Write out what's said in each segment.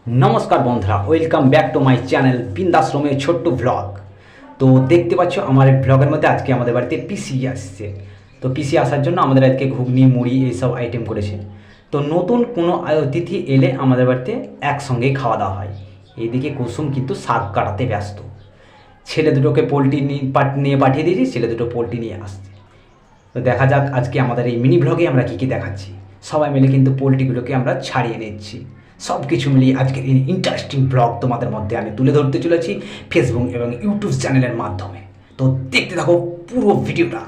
নমস্কার বন্ধুরা, welcome back to my channel বিন্দাশ্রমের ছোট্ট ব্লগ। তো দেখতে পাচ্ছ আমার ব্লগের মধ্যে আজকে আমাদের বাড়িতে পিসি আসছে। তো পিসি আসার জন্য আমাদের আজকে ঘুগনি মুড়ি এইসব আইটেম করেছে। তো নতুন কোনো অতিথি এলে আমাদের বাড়িতে একসঙ্গেই খাওয়া দাওয়া হয়। এইদিকে কুসুম কিন্তু শাক কাটাতে ব্যস্ত। ছেলে দুটোকে পোলট্রি নিয়ে পাঠিয়ে দিয়েছি, ছেলে দুটো পোলট্রি নিয়ে আসছে। তো দেখা যাক আজকে আমাদের এই মিনি ব্লগে আমরা কী কী দেখাচ্ছি। সবাই মিলে কিন্তু পোলট্রিগুলোকে আমরা ছাড়িয়ে নিচ্ছি। সব কিছু মিলিয়ে আজকের এই ইন্টারেস্টিং ব্লগ তোমাদের মধ্যে আমি তুলে ধরতে চলেছি ফেসবুক এবং ইউটিউব চ্যানেলের মাধ্যমে। তো দেখতে থাকো পুরো ভিডিওটা।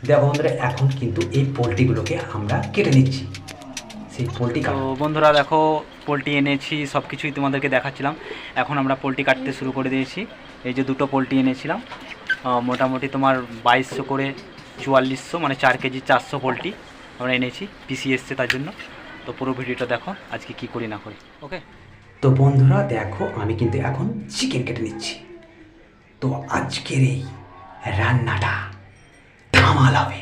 দেখো বন্ধুরা, এখন কিন্তু এই পোলট্রিগুলোকে আমরা কেটে নিচ্ছি। সেই পোলট্রি তো বন্ধুরা দেখো, পোলট্রি এনেছি, সব কিছুই তোমাদেরকে দেখাচ্ছিলাম। এখন আমরা পোলট্রি কাটতে শুরু করে দিয়েছি। এই যে দুটো পোলট্রি এনেছিলাম, মোটামুটি তোমার 2200 করে 4400, মানে 4 কেজি 400 পোলট্রি আমরা এনেছি। পিসি এসছে তার জন্য। তো পুরো ভিডিওটা দেখো আজকে কি করি না করি। ওকে, তো বন্ধুরা দেখো, আমি কিন্তু এখন চিকেন কেটে নিচ্ছি। তো আজকের এই রান্নাটা ধামাল হবে।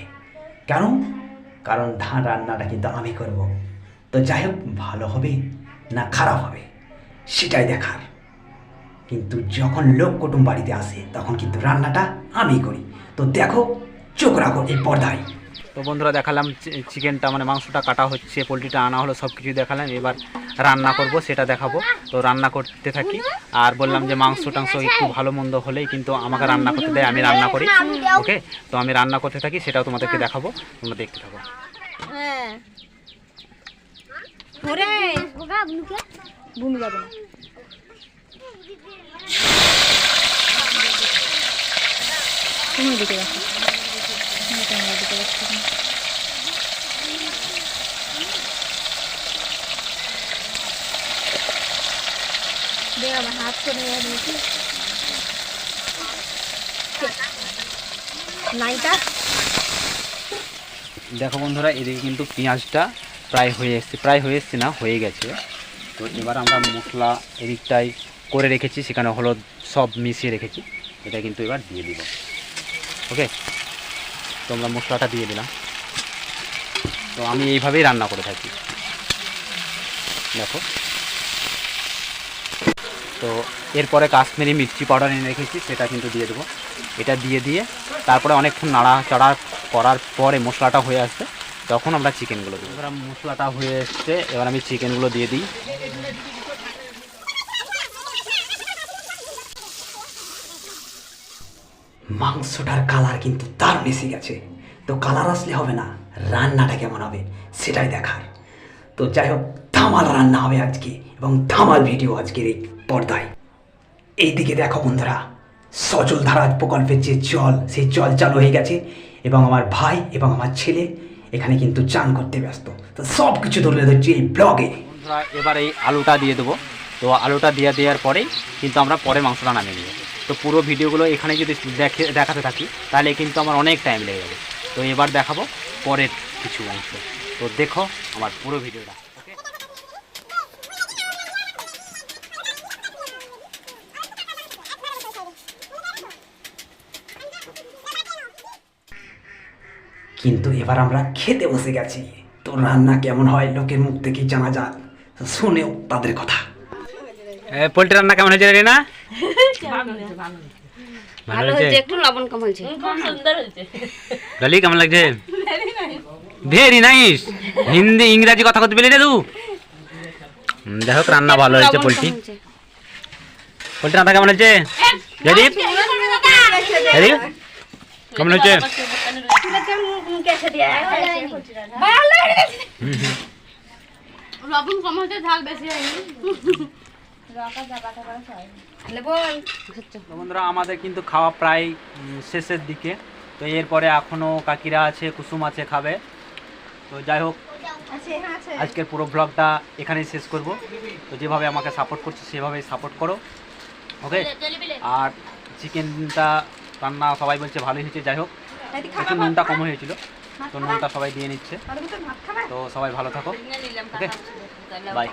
কারণ কারণ রান্নাটা কিন্তু আমি করব। তো যাই হোক, ভালো হবে না খারাপ হবে সেটাই দেখার। কিন্তু যখন লোক কুটুম বাড়িতে আসে তখন কিন্তু রান্নাটা আমি করি। তো দেখো, চোখ রাখো এই পর্দায়। তো বন্ধুরা দেখালাম চিকেনটা, মানে মাংসটা কাটা হচ্ছে, পোলট্রিটা আনা হলো, সব কিছুই দেখালাম। এবার রান্না করব সেটা দেখাবো। তো রান্না করতে থাকি। আর বললাম যে মাংস টাংস একটু ভালো মন্দ হলেই কিন্তু আমাকে রান্না করতে দেয়, আমি রান্না করি। ওকে, তো আমি রান্না করতে থাকি, সেটাও তোমাদেরকে দেখাবো, তোমরা দেখতে থাকো। দেখো বন্ধুরা, এদিকে কিন্তু পেঁয়াজটা প্রায় হয়ে এসছে না, হয়ে গেছে। তো এবার আমরা মশলা এদিকটাই করে রেখেছি, সেখানে হলুদ সব মিশিয়ে রেখেছি, এটা কিন্তু এবার দিয়ে দিব। ওকে, তো আমরা মশলাটা দিয়ে দিলাম। তো আমি এইভাবেই রান্না করে থাকি, দেখো। তো এরপরে কাশ্মীরি মির্চি পাউডার এনে রেখেছি, সেটা কিন্তু দিয়ে দেবো। এটা দিয়ে তারপরে অনেকক্ষণ নাড়াচাড়া করার পরে মশলাটা হয়ে আসবে, তখন আমরা চিকেনগুলো দিই। এবার মশলাটা হয়ে এসছে, এবার আমি চিকেনগুলো দিয়ে দিই। মাংসটার কালার কিন্তু দারুণ এসে গেছে। তো কালার আসলে হবে না, রান্নাটা কেমন হবে সেটাই দেখার। তো যাই হোক, ধামাল রান্না হবে আজকে এবং ধামাল ভিডিও আজকের এই পর্দায়। এইদিকে দেখো বন্ধুরা, সজল ধারা প্রকল্পের যে জল, সেই জল চালু হয়ে গেছে এবং আমার ভাই এবং আমার ছেলে এখানে কিন্তু চান করতে ব্যস্ত। তো সব কিছু ধরে ধরছি এই ব্লগে। বন্ধুরা এবার এই আলুটা দিয়ে দেবো। তো আলুটা দেওয়ার পরেই কিন্তু আমরা পরে মাংসটা নামিয়ে নেব। তো পুরো ভিডিওগুলো এখানে যদি দেখাতে থাকি তাহলে কিন্তু আমার অনেক টাইম লেগে যাবে। তো এবার দেখাবো পরের কিছু অংশ। তো দেখো আমার পুরো ভিডিওটা। ওকে, কিন্তু এবার আমরা খেতে বসে গেছি। তো রান্না কেমন হয় লোকের মুখ থেকেই জানা যাক, শুনেও তাদের কথা। পোলট্রি রান্না কেমন হয়েছে রে? না ভালো হয়েছে, একটু লবণ কম হয়েছে, খুব সুন্দর হয়েছে। ডালি কেমন লাগছে? Very nice. হিন্দি ইংরাজি কথা বলতে পেলি রে তুই? দেখো রান্না ভালো হয়েছে। পোলট্রি রান্না কেমন হয়েছে? জয়দীপ কেমন হয়েছে? লবণ কম হয়েছে, ঝাল বেশি হয়নি। বন্ধুরা আমাদের কিন্তু খাওয়া প্রায় শেষের দিকে। তো এরপরে এখনও কাকিরা আছে, কুসুম আছে, খাবে। তো যাই হোক, আজকের পুরো ব্লগটা এখানেই শেষ করব। তো যেভাবে আমাকে সাপোর্ট করছে সেভাবেই সাপোর্ট করো। ওকে, আর চিকেনটা রান্না সবাই বলছে ভালোই হয়েছে। যাই হোক, একটু নুনটা কম হয়েছিল, তো নুনটা সবাই দিয়ে নিচ্ছে। তো সবাই ভালো থাকো। ওকে, বাই।